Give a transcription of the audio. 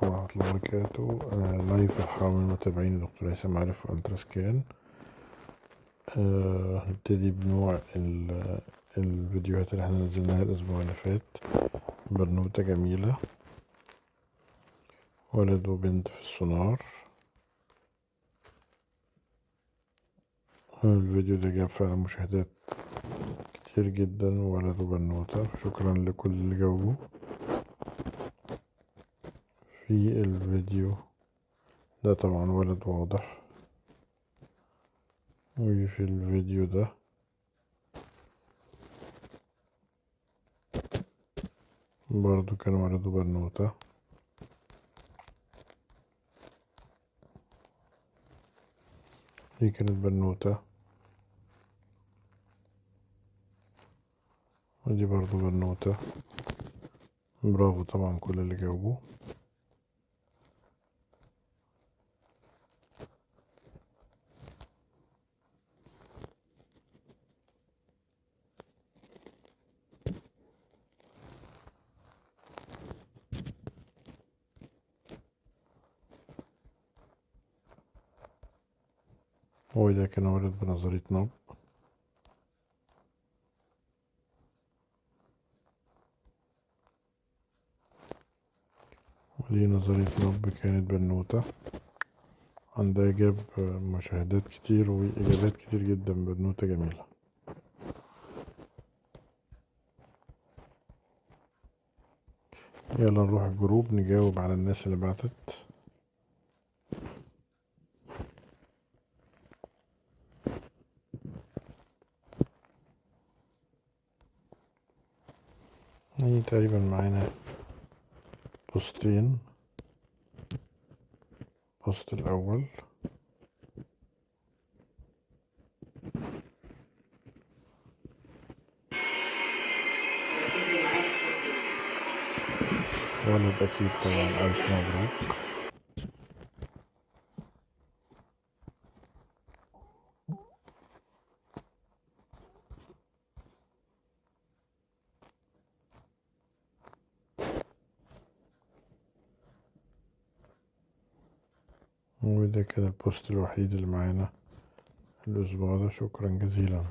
ورحمة الله وبركاته. لايف الحرام المتابعين دكتور هيثم عارف ألترا سكان. هنبتدي بنوع الفيديوهات اللي احنا نزلناها الأسبوع اللي فات. بنوتة جميلة، ولد وبنت في السونار. الفيديو ده جاب فعلا مشاهدات كتير جدا، ولد وبنوتة. شكرا لكل اللي جاوبوا في الفيديو ده. طبعا ولد واضح، وفي الفيديو ده برضو كان ولد وبنوتة. دي كانت بنوتة، ودي برضو بنوتة. برافو طبعا كل اللي جاوبوا. وده كان ولد بنظرية نوب. ودي نظرية نوب كانت بنوتة، عندها جاب مشاهدات كتير وإجابات كتير جدا. بنوتة جميلة. يلا نروح الجروب نجاوب على الناس اللي بعتت. هي تقريبا معانا بوستين. البوست الأول ولد أكيد طبعا، ألف مبروك. وده كان البوست الوحيد اللي معانا الأسبوع ده. شكرا جزيلا.